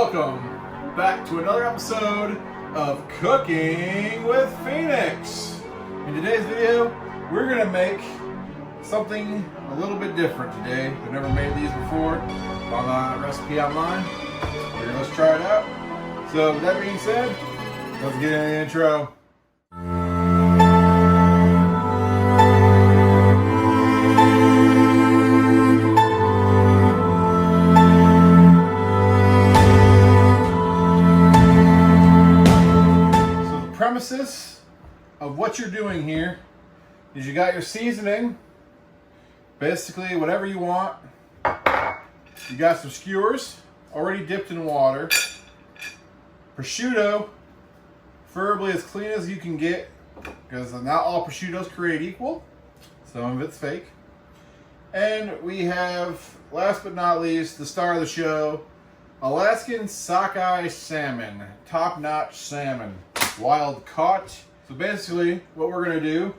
Welcome back to another episode of Cooking with Phoenix. In today's video, we're going to make something a little bit different today. I've never made these before. Found a recipe online. Let's try it out. So with that being said, let's get in the intro. Premises of what you're doing here is you got your seasoning, basically whatever you want. You got some skewers already dipped in water, prosciutto, preferably as clean as you can get, because not all prosciuttos create equal. Some of it's fake. And we have, last but not least, the star of the show, Alaskan sockeye salmon, top-notch salmon. Wild caught. So basically what we're going to do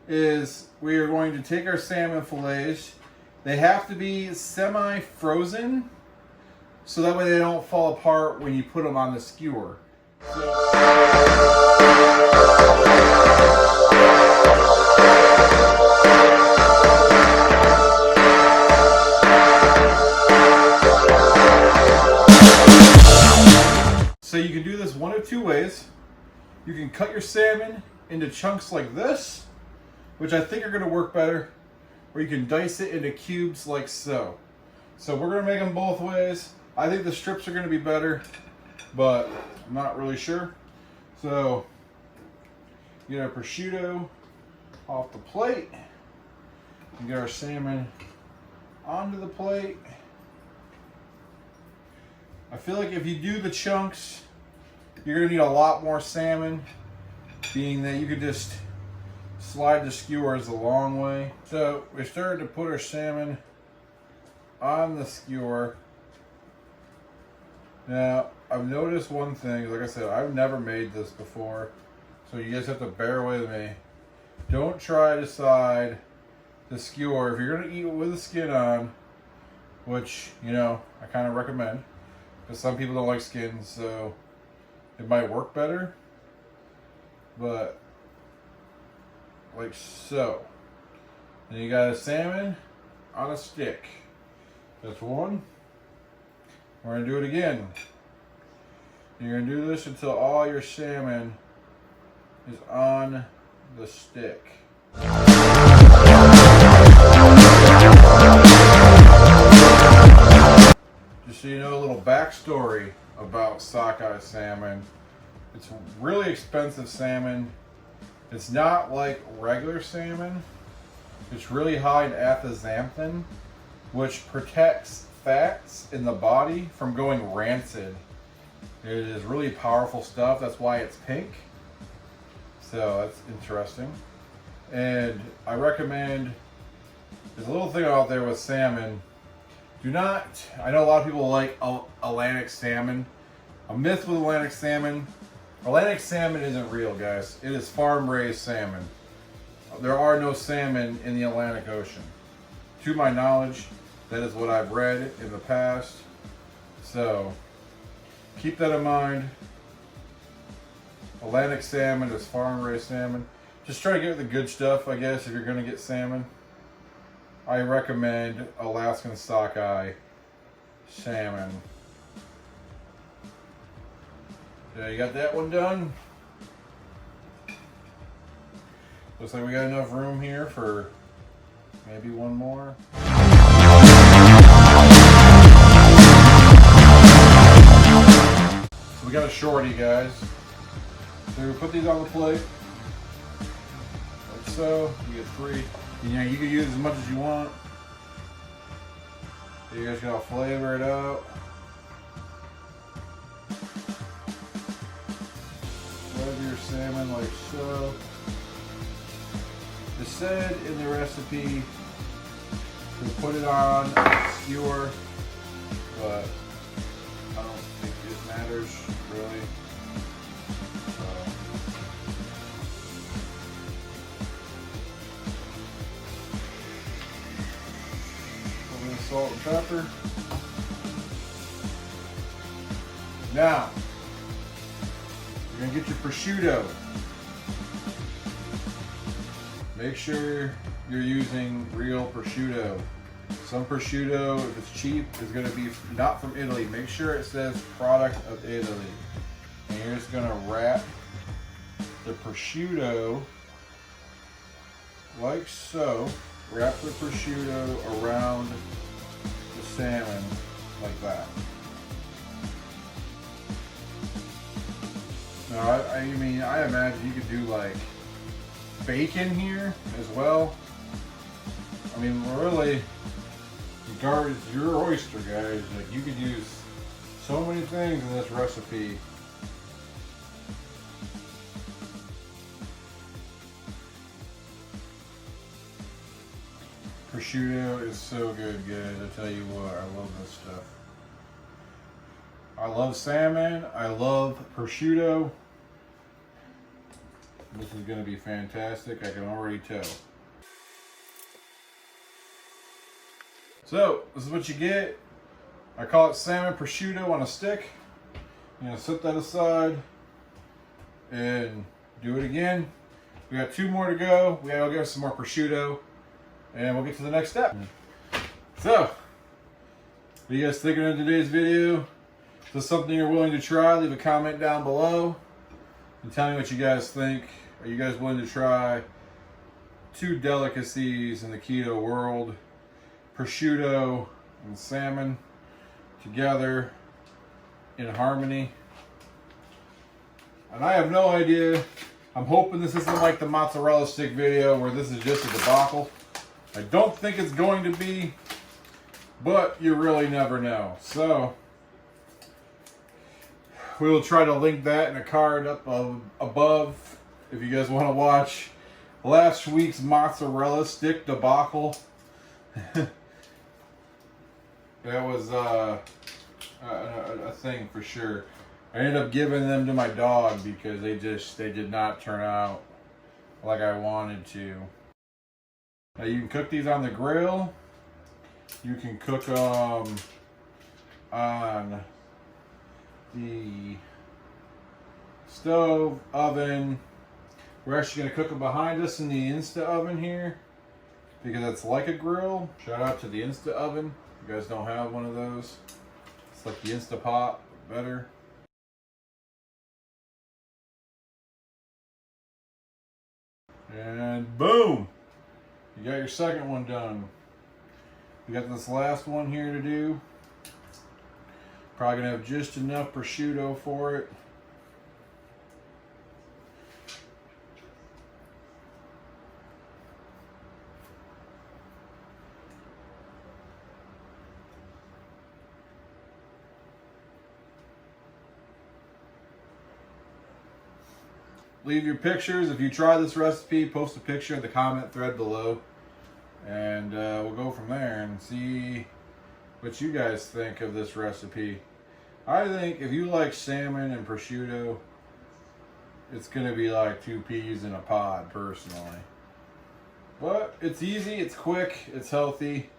is we are going to take our salmon fillets. They have to be semi-frozen so that way they don't fall apart when you put them on the skewer. So you can do this one of two ways. You can cut your salmon into chunks like this, which I think are going to work better, or you can dice it into cubes like so. So we're going to make them both ways. I think the strips are going to be better, but I'm not really sure. So get our prosciutto off the plate and get our salmon onto the plate. I feel like if you do the chunks, you're going to need a lot more salmon, being that you could just slide the skewers a long way. So we started to put our salmon on the skewer. Now, I've noticed one thing. Like I said, I've never made this before, so you guys have to bear with me. Don't try to slide the skewer if you're going to eat it with the skin on, which, you know, I kind of recommend, because some people don't like skin, so it might work better, but like so. Then you got a salmon on a stick. That's one. We're gonna do it again. You're gonna do this until all your salmon is on the stick. Just so you know, a little backstory about sockeye salmon. It's really expensive salmon. It's not like regular salmon. It's really high in astaxanthin, which protects fats in the body from going rancid. It is really powerful stuff. That's why it's pink. So that's interesting. And I recommend, there's a little thing out there with salmon. Do not, I know a lot of people like Atlantic salmon. A myth with Atlantic salmon. Atlantic salmon isn't real, guys. It is farm-raised salmon. There are no salmon in the Atlantic Ocean. To my knowledge, that is what I've read in the past. So, keep that in mind. Atlantic salmon is farm-raised salmon. Just try to get the good stuff, I guess, if you're going to get salmon. I recommend Alaskan sockeye salmon. So you got that one done. Looks like we got enough room here for maybe one more. So we got a shorty, guys. So we put these on the plate. Like so. You get three. You know, you can use as much as you want. You guys gotta flavor it out. Flavor your salmon like so. It said in the recipe to put it on a skewer, but I don't think it matters really. Salt and pepper. Now, you're gonna get your prosciutto. Make sure you're using real prosciutto. Some prosciutto, if it's cheap, is gonna be not from Italy. Make sure it says product of Italy. And you're just gonna wrap the prosciutto like so. Wrap the prosciutto around the salmon like that. Now, I mean, I imagine you could do like bacon here as well. I mean, really, regardless, your oyster, guys. Like, you could use so many things in this recipe. Prosciutto is so good, guys. I tell you what, I love this stuff. I love salmon. I love prosciutto. This is going to be fantastic. I can already tell. So, this is what you get. I call it salmon prosciutto on a stick. I'm going to set that aside and do it again. We got 2 more to go. We gotta go get some more prosciutto and we'll get to the next step. So, what are you guys thinking of today's video? If this is something you're willing to try, leave a comment down below and tell me what you guys think. Are you guys willing to try 2 delicacies in the keto world? Prosciutto and salmon together in harmony. And I have no idea. I'm hoping this isn't like the mozzarella stick video where this is just a debacle. I don't think it's going to be, but you really never know. So we'll try to link that in a card up above if you guys want to watch last week's mozzarella stick debacle. That was a thing for sure. I ended up giving them to my dog because they did not turn out like I wanted to. Now you can cook these on the grill. You can cook them on the stove, oven. We're actually going to cook them behind us in the Insta oven here because it's like a grill. Shout out to the Insta oven. If you guys don't have one of those, it's like the Insta Pot, but better. And boom! You got your second one done. You got this last one here to do. Probably gonna have just enough prosciutto for it. Leave your pictures. If you try this recipe, post a picture in the comment thread below. And we'll go from there and see what you guys think of this recipe. I think if you like salmon and prosciutto, it's going to be like 2 peas in a pod, personally. But it's easy, it's quick, it's healthy,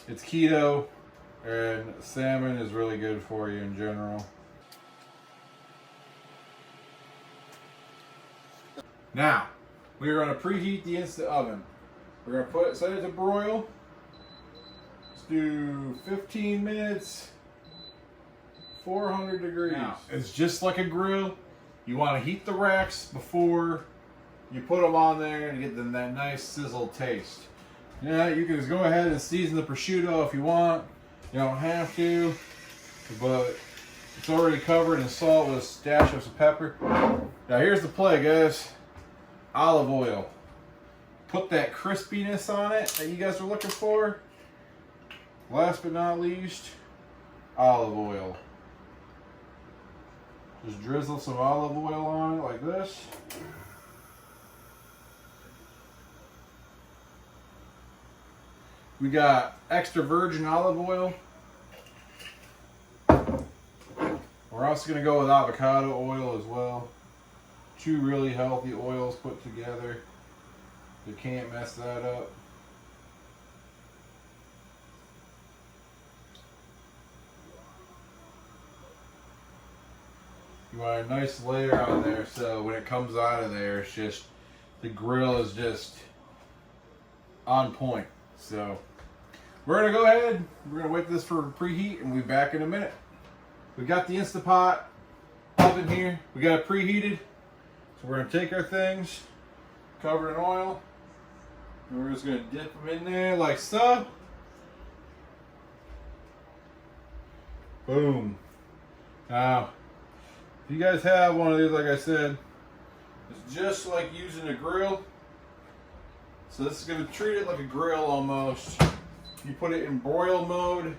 it's keto, and salmon is really good for you in general. Now, we are going to preheat the Insta oven. We're going to set it to broil. Let's do 15 minutes, 400 degrees. Now, it's just like a grill. You want to heat the racks before you put them on there and get them that nice sizzle taste. Yeah, you can just go ahead and season the prosciutto if you want. You don't have to, but it's already covered in salt with a dash of some pepper. Now here's the play, guys. Olive oil. Put that crispiness on it that you guys are looking for. Last but not least, olive oil. Just drizzle some olive oil on it like this. We got extra virgin olive oil. We're also going to go with avocado oil as well. 2 really healthy oils put together. You can't mess that up. You want a nice layer on there so when it comes out of there, it's just, the grill is just on point. So we're gonna go ahead, we're gonna wait for this for preheat and we'll be back in a minute. We got the Instapot oven here, we got it preheated. So we're gonna take our things, covered in oil, and we're just gonna dip them in there like so. Boom. Now, if you guys have one of these, like I said, it's just like using a grill. So this is going to treat it like a grill almost. You put it in broil mode,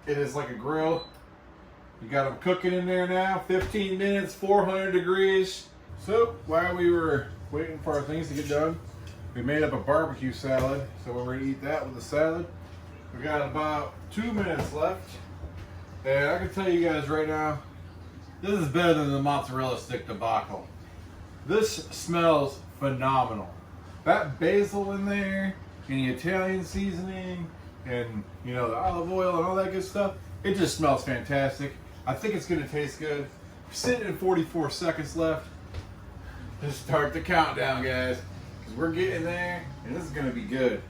it is like a grill. You got them cooking in there now, 15 minutes, 400 degrees. So while we were waiting for our things to get done, we made up a barbecue salad. So we're going to eat that with the salad. We got about 2 minutes left. And I can tell you guys right now, this is better than the mozzarella stick debacle. This smells phenomenal. That basil in there, and the Italian seasoning, and you know, the olive oil and all that good stuff, it just smells fantastic. I think it's gonna taste good. We're sitting at 44 seconds left. Just start the countdown, guys, because we're getting there, and this is gonna be good.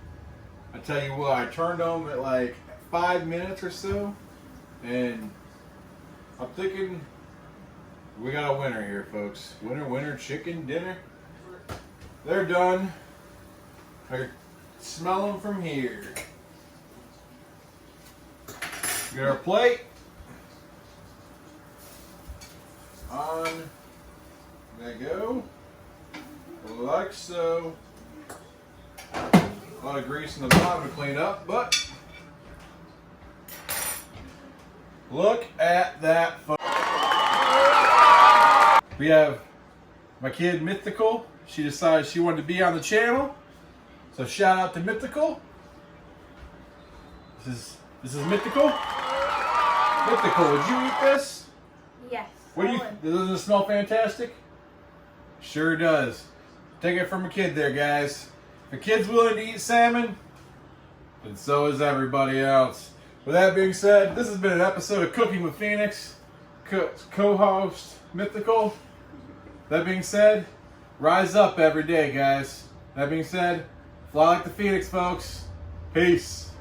I tell you what, I turned them at like 5 minutes or so, and I'm thinking we got a winner here, folks. Winner, winner, chicken dinner. They're done. I smell them from here. Get our plate. On they go. Like so. A lot of grease in the bottom to clean up, but look at that. We have my kid Mythical. She decided she wanted to be on the channel. So shout out to Mythical. This is Mythical. Mythical, would you eat this? Yes. What do you? Doesn't it smell fantastic? Sure does. Take it from a kid there, guys. If a kid's willing to eat salmon, then so is everybody else. With that being said, this has been an episode of Cooking with Phoenix. Co-host Mythical. That being said, rise up every day, guys. That being said, fly like the Phoenix, folks. Peace.